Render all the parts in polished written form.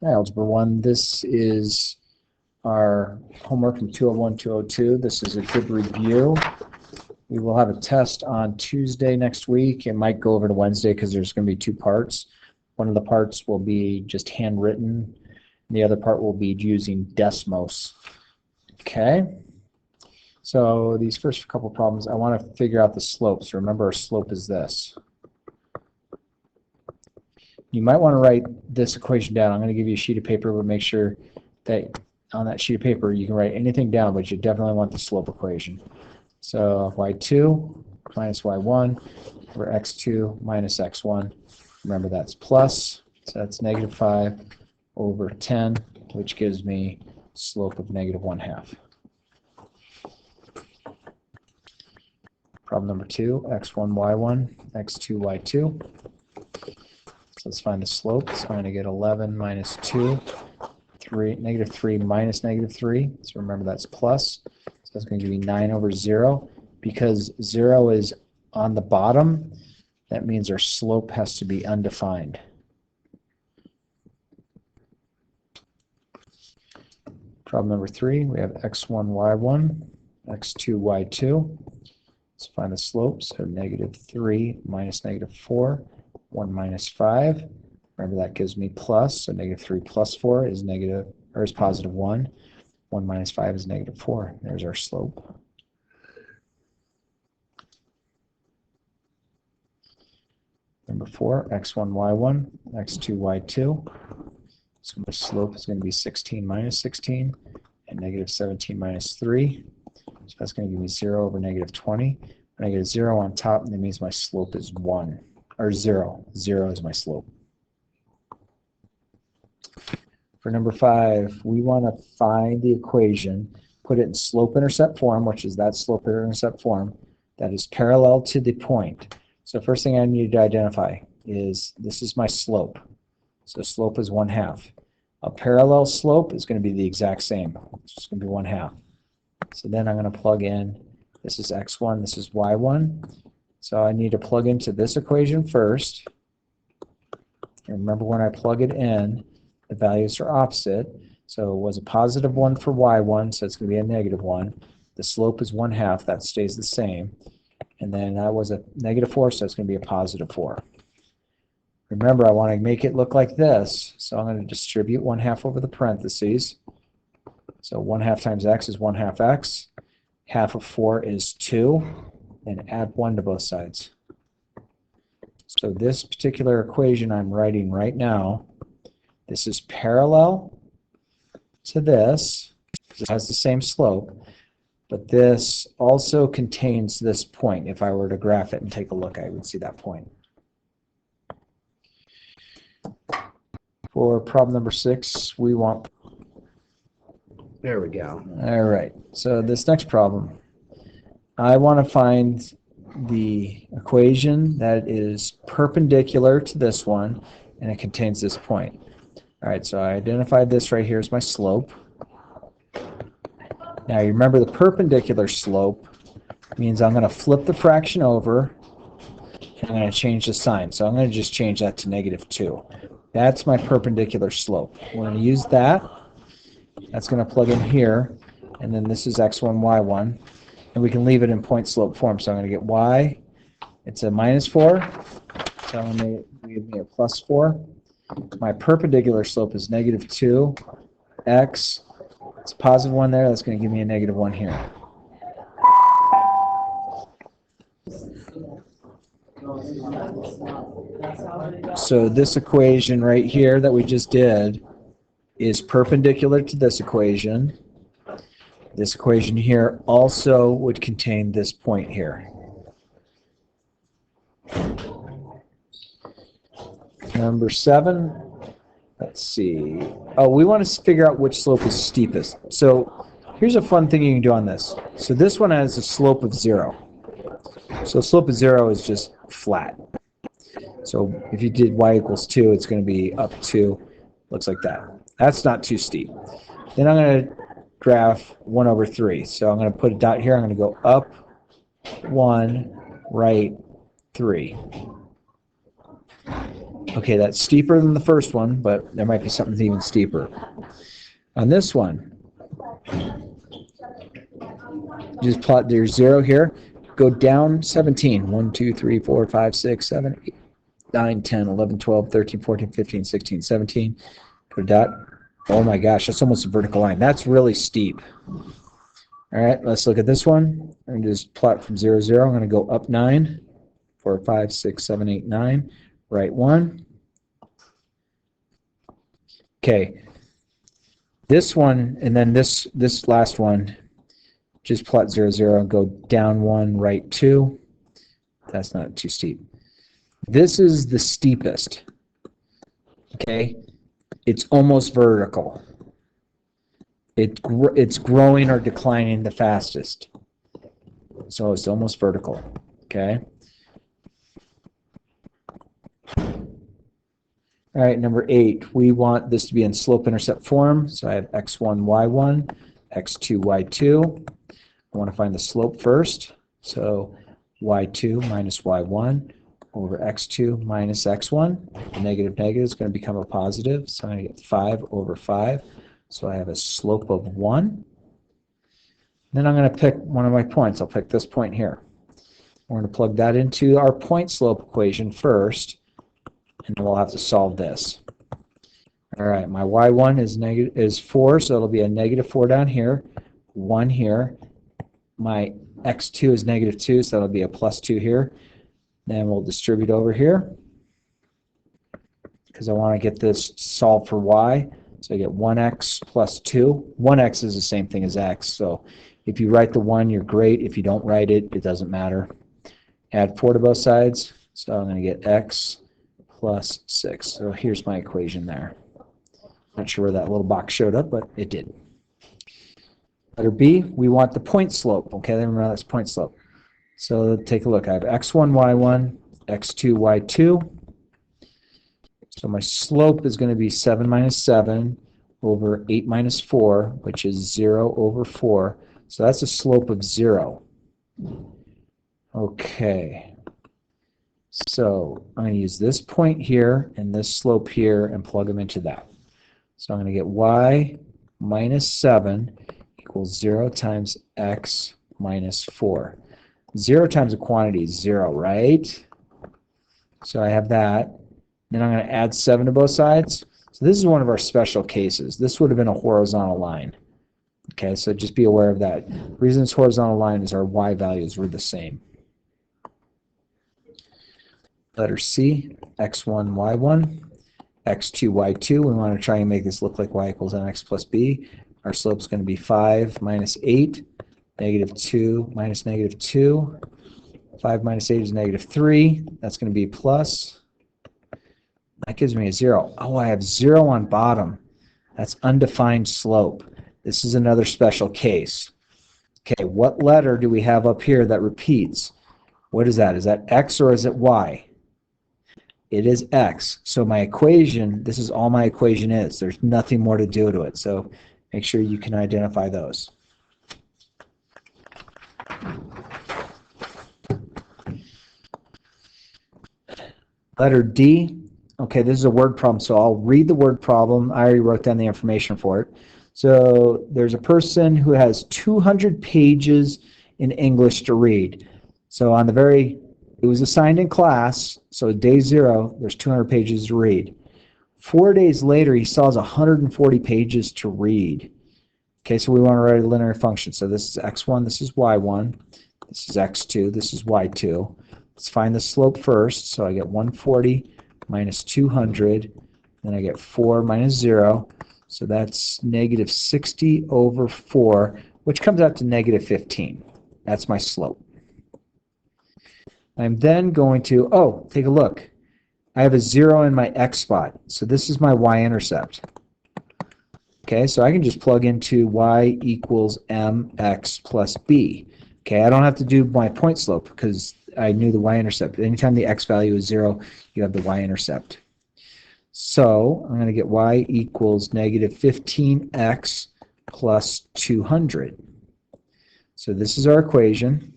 Algebra 1, this is our homework from 201, 202. This is a good review. We will have a test on Tuesday next week. It might go over to Wednesday because there's going to be two parts. One of the parts will be just handwritten. The other part will be using Desmos. Okay. So these first couple problems, I want to figure out the slopes. Remember, our slope is this. You might want to write this equation down. I'm going to give you a sheet of paper, but make sure that on that sheet of paper you can write anything down, but you definitely want the slope equation. So y2 minus y1 over x2 minus x1. Remember, that's plus, so that's negative 5 over 10, which gives me slope of negative 1/2. Problem number 2, x1, y1, x2, y2. So let's find the slope. So I'm going to get 11 minus 2, negative 3 minus negative 3. So remember, that's plus. So that's going to give me 9 over 0. Because 0 is on the bottom, that means our slope has to be undefined. Problem number 3, we have x1, y1, x2, y2. Let's find the slope. So negative 3 minus negative 4. 1 minus 5. Remember, that gives me plus, so negative 3 plus 4 is negative, or is positive 1. 1 minus 5 is negative 4. There's our slope. Number 4, x1, y1, x2, y2. So my slope is going to be 16 minus 16, and negative 17 minus 3. So that's going to give me 0 over negative 20. When I get a 0 on top, that means my slope is 1. Or 0. 0 is my slope. For number 5, we want to find the equation, put it in slope-intercept form, which is that slope-intercept form, that is parallel to the point. So first thing I need to identify is this is my slope. So slope is 1/2. A parallel slope is going to be the exact same. It's going to be 1/2. So then I'm going to plug in, this is x1, this is y1. So I need to plug into this equation first. And remember, when I plug it in, the values are opposite. So it was a positive 1 for y1, so it's going to be a negative 1. The slope is 1/2, that stays the same. And then that was a negative 4, so it's going to be a positive 4. Remember, I want to make it look like this, so I'm going to distribute 1/2 over the parentheses. So 1/2 times x is 1/2 x. Half of 4 is 2. And add 1 to both sides. So this particular equation I'm writing right now, this is parallel to this. It has the same slope, but this also contains this point. If I were to graph it and take a look, I would see that point. For problem number 6, we want... There we go. All right, so this next problem, I want to find the equation that is perpendicular to this one, and it contains this point. All right, so I identified this right here as my slope. Now, you remember, the perpendicular slope means I'm going to flip the fraction over, and I'm going to change the sign. So I'm going to just change that to negative 2. That's my perpendicular slope. We're going to use that. That's going to plug in here, and then this is x1, y1. And we can leave it in point slope form. So I'm going to get y, it's a minus 4, so I'm going to give me a plus 4. My perpendicular slope is negative 2, x, it's a positive 1 there, that's going to give me a negative 1 here. So this equation right here that we just did is perpendicular to this equation. This equation here also would contain this point here. Number 7, let's see. Oh, we want to figure out which slope is steepest. So here's a fun thing you can do on this. So this one has a slope of 0. So the slope of 0 is just flat. So if you did y equals 2, it's going to be up 2. Looks like that. That's not too steep. Then I'm going to graph 1 over 3. So I'm going to put a dot here. I'm going to go up 1, right 3. Okay, that's steeper than the first one, but there might be something even steeper. On this one, just plot your 0 here. Go down 17. 1, 2, 3, 4, 5, 6, 7, 8, 9, 10, 11, 12, 13, 14, 15, 16, 17. Put a dot. Oh my gosh, that's almost a vertical line. That's really steep. All right, let's look at this one. I'm just plot from 0, 0. I'm going to go up 9, 4, 5, 6, 7, 8, 9. Right 1. Okay. This one, and then this last one, just plot 0, 0, go down 1, right 2. That's not too steep. This is the steepest. Okay? It's almost vertical. It's growing or declining the fastest. So it's almost vertical. Okay? All right, number 8, we want this to be in slope-intercept form. So I have x1, y1, x2, y2. I want to find the slope first. So y2 minus y1 over x2 minus x1. The negative negative is going to become a positive. So I'm going to get 5 over 5. So I have a slope of 1. Then I'm going to pick one of my points. I'll pick this point here. We're going to plug that into our point slope equation first. And we'll have to solve this. All right, my y1 is 4, so it'll be a negative 4 down here, 1 here. My x2 is negative 2, so that'll be a plus 2 here. Then we'll distribute over here because I want to get this solved for y. So I get 1x plus 2. 1x is the same thing as x, so if you write the 1, you're great. If you don't write it, it doesn't matter. Add 4 to both sides, so I'm going to get x plus 6. So here's my equation there. Not sure where that little box showed up, but it did. Letter B, we want the point slope. Okay, then remember that's point slope. So take a look. I have x1, y1, x2, y2. So my slope is going to be 7 minus 7 over 8 minus 4, which is 0 over 4. So that's a slope of 0. Okay. So I'm going to use this point here and this slope here and plug them into that. So I'm going to get y minus 7 equals 0 times x minus 4. 0 times a quantity is 0, right? So I have that. Then I'm going to add 7 to both sides. So this is one of our special cases. This would have been a horizontal line. Okay, so just be aware of that. The reason it's horizontal line is our y values were the same. Letter C, x1, y1, x2, y2. We want to try and make this look like y equals mx plus b. Our slope is going to be 5 minus 8, negative 2 minus negative 2. 5 minus 8 is negative 3. That's going to be plus. That gives me a 0. Oh, I have 0 on bottom. That's undefined slope. This is another special case. Okay, what letter do we have up here that repeats? What is that? Is that x or is it y? It is x. So my equation, this is all my equation is. There's nothing more to do to it. So make sure you can identify those. Letter D. Okay, this is a word problem, so I'll read the word problem. I already wrote down the information for it. So there's a person who has 200 pages in English to read. So on the it was assigned in class, so day 0, there's 200 pages to read. 4 days later, he still has 140 pages to read. Okay, so we want to write a linear function. So this is x1, this is y1, this is x2, this is y2. Let's find the slope first. So I get 140 minus 200, then I get 4 minus 0. So that's negative 60 over 4, which comes out to negative 15. That's my slope. I'm then going to, oh, take a look. I have a 0 in my x spot. So this is my y-intercept. Okay, so I can just plug into y equals mx plus b. Okay, I don't have to do my point slope because I knew the y-intercept. Anytime the x value is 0, you have the y-intercept. So I'm going to get y equals negative 15x plus 200. So this is our equation.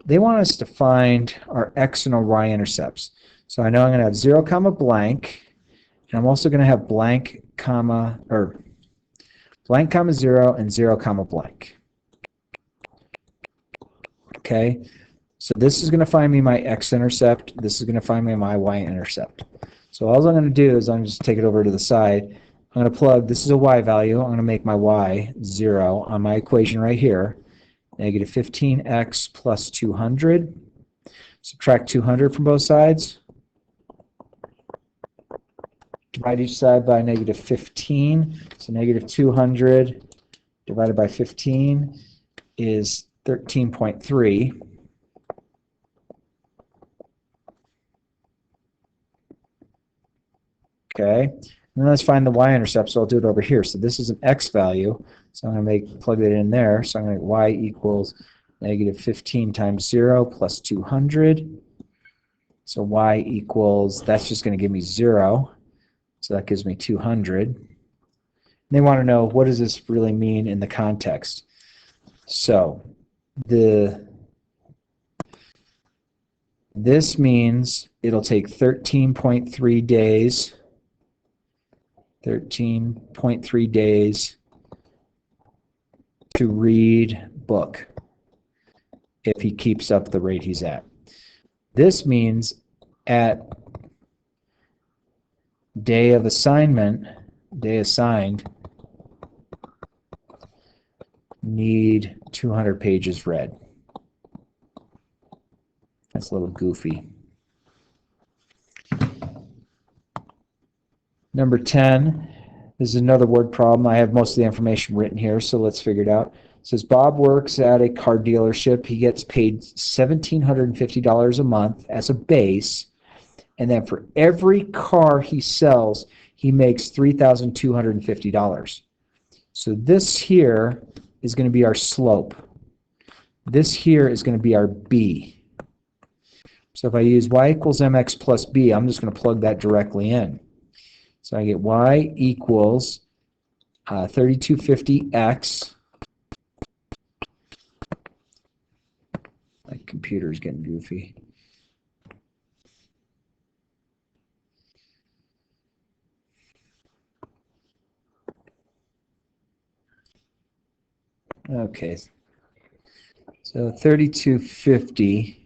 They want us to find our x and our y-intercepts. So I know I'm going to have 0, comma blank, and I'm also going to have blank, comma, or blank, comma 0, and 0, comma blank. Okay, so this is going to find me my x-intercept. This is going to find me my y-intercept. So all I'm going to do is I'm going to just take it over to the side. I'm going to plug, this is a y value. I'm going to make my y 0 on my equation right here. Negative 15x plus 200. Subtract 200 from both sides. Divide each side by negative 15. So negative 200 divided by 15 is 13.3. Okay, and then let's find the y-intercept, so I'll do it over here. So this is an x value, so I'm going to plug it in there. So I'm going to make y equals negative 15 times 0 plus 200. So y equals, that's just going to give me 0. So that gives me 200. And they want to know, what does this really mean in the context? So this means it'll take 13.3 days 13.3 days to read book if he keeps up the rate he's at. This means at day assigned, need 200 pages read. That's a little goofy. Number 10, this is another word problem. I have most of the information written here, so let's figure it out. It says Bob works at a car dealership. He gets paid $1,750 a month as a base, and then for every car he sells, he makes $3,250. So this here is going to be our slope. This here is going to be our b. So if I use y equals mx plus b, I'm just going to plug that directly in. So I get y equals 3250x. My computer's getting goofy. Okay. So 3250